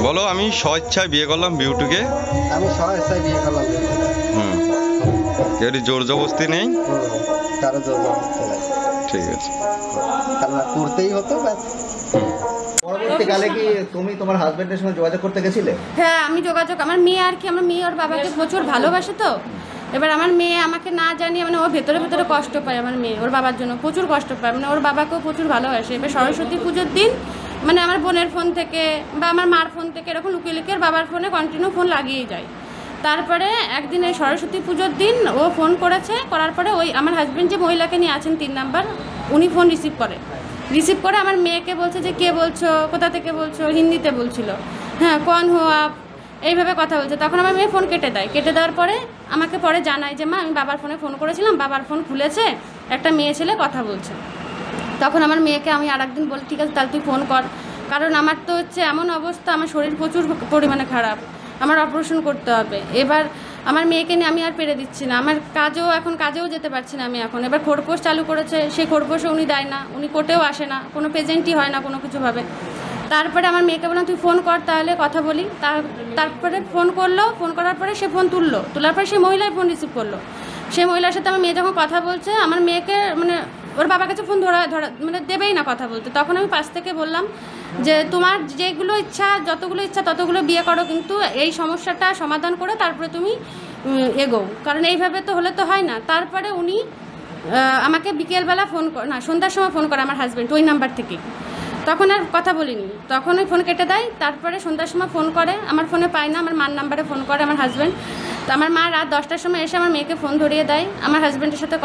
বলো, আমি স্বেচ্ছায় বিয়ে করলাম বিউটিকে। আমি স্বেচ্ছায় বিয়ে করলাম। কেউ জোর জবরদস্তি নেই, কারো জোর জবরদস্তি নেই। ঠিক আছে, কারণ করতেই হতো। পরবর্তীকালে কি তুমি তোমার হাজবেন্ডের সঙ্গে যোগাযোগ করতে গেছিলে? হ্যাঁ, আমি যোগাযোগ, আমার মেয়ে আর কি, আমার মেয়ে ওর বাবাকে প্রচুর ভালোবাসে। তো এবার আমার মেয়ে আমাকে না জানিয়ে, মানে ও ভেতরে ভেতরে কষ্ট পায়। আমার মেয়ে ওর বাবার জন্য প্রচুর কষ্ট পায়, মানে ওর বাবাকেও প্রচুর ভালোবাসে। এবার সরস্বতী পুজোর দিন মানে আমার বোনের ফোন থেকে বা আমার মার ফোন থেকে এরকম লুকিয়ে লুকিয়ে ওর বাবার ফোনে কন্টিনিউ ফোন লাগিয়েই যায়। তারপরে একদিন এই সরস্বতী পুজোর দিন ও ফোন করেছে, করার পরে ওই আমার হাজব্যান্ড যে মহিলাকে নিয়ে আছেন 3 নাম্বার, উনি ফোন রিসিভ করে আমার মেয়েকে বলছে যে কে বলছো, কোথা থেকে বলছো, হিন্দিতে বলছিল। হ্যাঁ, কন হো আপ, এইভাবে কথা বলছে। তখন আমার মেয়ে ফোন কেটে দেয়। কেটে দেওয়ার পরে আমাকে পরে জানায় যে মা, আমি বাবার ফোনে ফোন করেছিলাম, বাবার ফোন খুলেছে, একটা মেয়ে ছেলে কথা বলছে। তখন আমার মেয়েকে আমি আরেকদিন বলি ঠিক আছে তাহলে তুই ফোন কর, কারণ আমার তো হচ্ছে এমন অবস্থা, আমার শরীর প্রচুর পরিমাণে খারাপ, আমার অপারেশন করতে হবে। এবার আমার মেয়েকে নিয়ে আমি আর পেরে দিচ্ছি না, আমার কাজেও যেতে পারছি না আমি এখন। এবার খোরপোশ চালু করেছে, সেই খোরপোশও উনি দেয় না, উনি কোর্টেও আসে না, কোনো প্রেজেন্টই হয় না কোনো কিছুভাবে। তারপরে আমার মেয়েকে বললাম তুই ফোন কর তাহলে কথা বলি। তারপরে ফোন করলো, ফোন করার পরে সে ফোন তোলার পরে সেই মহিলাই ফোন রিসিভ করলো। সেই মহিলার সাথে আমার মেয়ে যখন কথা বলছে, আমার মেয়েকে মানে ওর বাবার কাছে ফোন ধরা মানে দেবেই না কথা বলতে। তখন আমি পাশ থেকে বললাম যে তোমার যতগুলো ইচ্ছা ততগুলো বিয়ে করো, কিন্তু এই সমস্যাটা সমাধান করে তারপরে তুমি এগোও, কারণ এইভাবে তো হলে তো হয় না। তারপরে উনি আমাকে বিকেলবেলা সন্ধ্যার সময় ফোন করে আমার হাজব্যান্ড ওই নাম্বার থেকে। তখন আর কথা বলিনি, তখন ওই ফোন কেটে দেয়। তারপরে সন্ধ্যার সময় ফোন করে, আমার ফোনে পায় না, আমার মার নাম্বারে ফোন করে আমার হাজব্যান্ড। তো আমার মা রাত 10টার সময় এসে আমার মেয়েকে ফোন ধরিয়ে দেয়, আমার হাজব্যান্ডের সাথে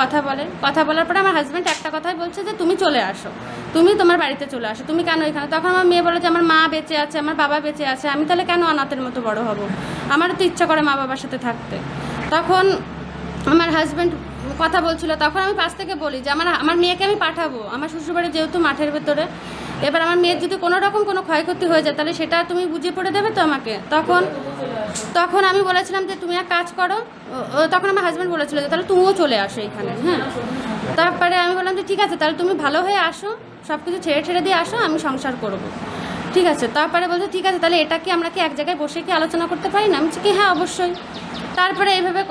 কথা বলার পরে আমার হাজব্যান্ড একটা কথাই বলছে যে তুমি চলে আসো, তুমি তোমার বাড়িতে চলে আসো, তুমি কেন এখানে? তখন আমার মেয়ে বলে যে আমার মা বেঁচে আছে, আমার বাবা বেঁচে আছে, আমি তাহলে কেন অনাথের মতো বড় হব? আমারও তো ইচ্ছা করে মা বাবার সাথে থাকতে। তখন আমার হাজব্যান্ড কথা বলছিল, তখন আমি পাশ থেকে বলি যে আমার মেয়েকে আমি পাঠাবো আমার শ্বশুরবাড়ি, যেহেতু মাঠের ভেতরে। এবার আমার মেয়ের যদি কোনো রকম কোনো ক্ষয়ক্ষতি হয়ে যায় তাহলে সেটা তুমি বুঝিয়ে পড়ে দেবে তো আমাকে। তখন আমি বলেছিলাম যে তুমি এক কাজ করো। তখন আমার হাজব্যান্ড বলেছিল যে তাহলে তুমিও চলে আসো এখানে। হ্যাঁ, তারপরে আমি বললাম যে ঠিক আছে তাহলে তুমি ভালো হয়ে আসো, সব কিছু ছেড়ে দিয়ে আসো, আমি সংসার করব, ঠিক আছে। তারপরে বলছে ঠিক আছে তাহলে এটা কি আমরা কি এক জায়গায় বসে কি আলোচনা করতে পারি না? আমি বলছি কি হ্যাঁ অবশ্যই। তারপরে এইভাবে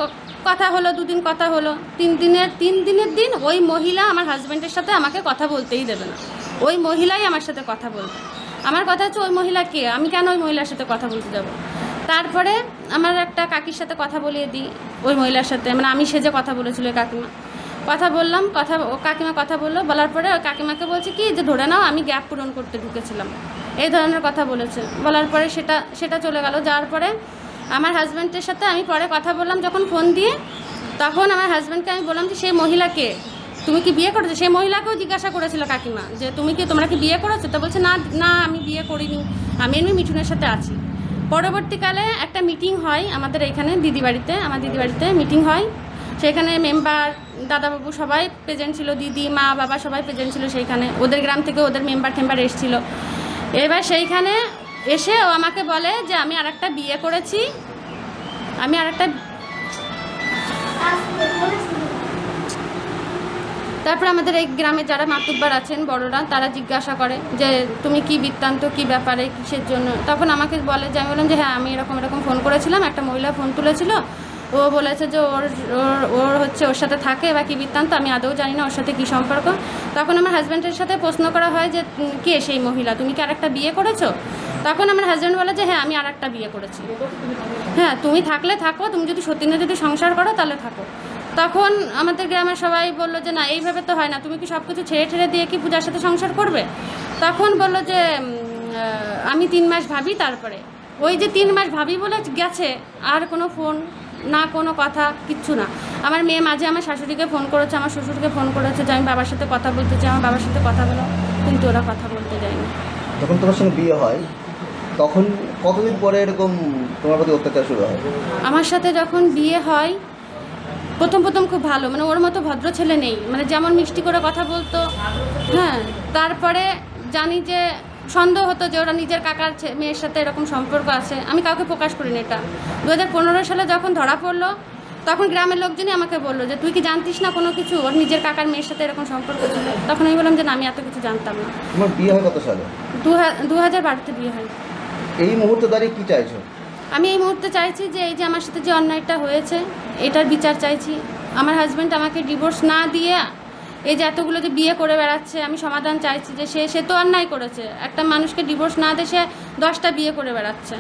কথা হলো, 2 দিন কথা হলো। 3 দিনের দিন ওই মহিলা আমার হাজব্যান্ডের সাথে আমাকে কথা বলতেই দেবে না, ওই মহিলাই আমার সাথে কথা বলবে। আমার কথা হচ্ছে ওই মহিলা কে, আমি কেন ওই মহিলার সাথে কথা বলতে যাব? তারপরে আমার একটা কাকির সাথে কথা বলিয়ে দিই, ওই মহিলার সাথে, মানে আমি সেজে কথা বলেছিল কাকিমা। কথা বললাম, কাকিমা কথা বললো, বলার পরে ওই কাকিমাকে বলছে কি যে ধরে নাও আমি গ্যাপ পূরণ করতে ঢুকেছিলাম, এই ধরনের কথা বলেছে। বলার পরে সেটা চলে গেল। যাওয়ার পরে আমার হাজব্যান্ডের সাথে আমি পরে কথা বললাম যখন ফোন দিয়ে, তখন আমার হাজব্যান্ডকে আমি বললাম যে সেই মহিলাকে তুমি কি বিয়ে করেছো? সেই মহিলাকেও জিজ্ঞাসা করেছিল কাকিমা যে তোমরা কি বিয়ে করেছো? তো বলছে না আমি বিয়ে করিনি, আমি এমনি মিঠুনের সাথে আছি। পরবর্তীকালে একটা মিটিং হয় আমাদের এখানে আমার দিদি বাড়িতে মিটিং হয়। সেখানে মেম্বার, দাদাবাবু সবাই প্রেজেন্ট ছিল, দিদি, মা, বাবা সবাই প্রেজেন্ট ছিল সেইখানে। ওদের গ্রাম থেকে ওদের মেম্বার এসেছিল। এবার সেইখানে এসে ও আমাকে বলে যে আমি আরেকটা বিয়ে করেছি, তারপরে আমাদের এই গ্রামে যারা মাতুব্বার আছেন বড়রা, তারা জিজ্ঞাসা করে যে তুমি কি বৃত্তান্ত, কি ব্যাপারে, কিসের জন্য? তখন আমাকে বলে যে আমি বললাম যে হ্যাঁ আমি এরকম ফোন করেছিলাম, একটা মহিলা ফোন তুলেছিল, ও বলেছে যে ওর সাথে থাকে বা কী বৃত্তান্ত, আমি আদৌ জানি না ওর সাথে কী সম্পর্ক। তখন আমার হাজব্যান্ডের সাথে প্রশ্ন করা হয় যে কে সেই মহিলা, তুমি কি আরেকটা বিয়ে করেছো? তখন আমার হাজব্যান্ড বলে যে হ্যাঁ আমি আরেকটা বিয়ে করেছি। হ্যাঁ, তুমি থাকলে থাকো, তুমি যদি সত্যি না যদি সংসার করো তাহলে থাকো। তখন আমাদের গ্রামের সবাই বললো যে না এইভাবে তো হয় না, তুমি কি সব কিছু ছেড়ে দিয়ে কি পূজার সাথে সংসার করবে? তখন বললো যে আমি 3 মাস ভাবি। তারপরে ওই যে 3 মাস ভাবি বলে গেছে, আর কোনো ফোন না, কোনো কথা কিচ্ছু না। আমার মেয়ে মাঝে আমার শাশুড়িকে ফোন করেছে, আমার শ্বশুরকে ফোন করেছে যে আমি বাবার সাথে কথা বলতে চাই, আমার বাবার সাথে কথা বলো, কিন্তু ওরা কথা বলতে যায়নি। যখন তোমার সঙ্গে বিয়ে হয় তখন কতদিন পরে এরকম তোমার প্রতি অত্যাচার শুরু হয়? আমার সাথে যখন বিয়ে হয় প্রথম খুব ভালো, মানে ওর মতো ভদ্র ছেলে নেই, মানে যেমন মিষ্টি করে কথা বলতো। হ্যাঁ, তারপরে জানি যে সন্দেহ হতো যে ওরা নিজের কাকার মেয়ের সাথে এরকম সম্পর্ক আছে। আমি কাউকে প্রকাশ করিনি এটা। 2015 সালে যখন ধরা পড়লো তখন গ্রামের লোকজনই আমাকে বললো যে তুই কি জানতিস না কোনো কিছু, ওর নিজের কাকার মেয়ের সাথে এরকম সম্পর্ক ছিল? তখন আমি বললাম যে না আমি এত কিছু জানতাম না। তোমার বিয়ে হয় কত সালে? 2012-তে বিয়ে হয়। এই মুহূর্তে দাঁড়িয়ে কী চাইছো? আমি এই মুহূর্তে চাইছি যে এই যে আমার সাথে যে অন্যায়টা হয়েছে এটার বিচার চাইছি। আমার হাজব্যান্ড আমাকে ডিভোর্স না দিয়ে এই যে এতগুলো যে বিয়ে করে বেড়াচ্ছে, আমি সমাধান চাইছি যে সে তো অন্যায় করেছে। একটা মানুষকে ডিভোর্স না দিয়ে সে 10টা বিয়ে করে বেড়াচ্ছে,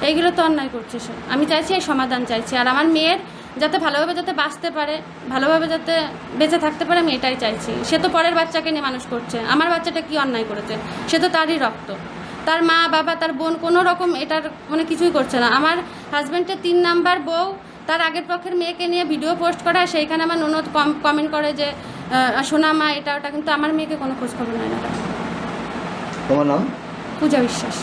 এইগুলো তো অন্যায় করছে সে। আমি চাইছি এই সমাধান চাইছি, আর আমার মেয়ের যাতে ভালোভাবে যাতে বাঁচতে পারে, ভালোভাবে যাতে বেঁচে থাকতে পারে, আমি এটাই চাইছি। সে তো পরের বাচ্চাকে নিয়ে মানুষ করছে, আমার বাচ্চাটা কি অন্যায় করেছে? সে তো তারই রক্ত, তার মা বাবা তার বোন কোনো রকম এটার মানে কিছুই করছে না। আমার হাজব্যান্ডের 3 নাম্বার বউ তার আগের পক্ষের মেয়েকে নিয়ে ভিডিও পোস্ট করা, সেইখানে আমার ননদ কমেন্ট করে যে সোনা মা এটা ওটা, কিন্তু আমার মেয়েকে কোনো খোঁজখবর নেয় না। তোমার নাম? পূজা বিশ্বাস।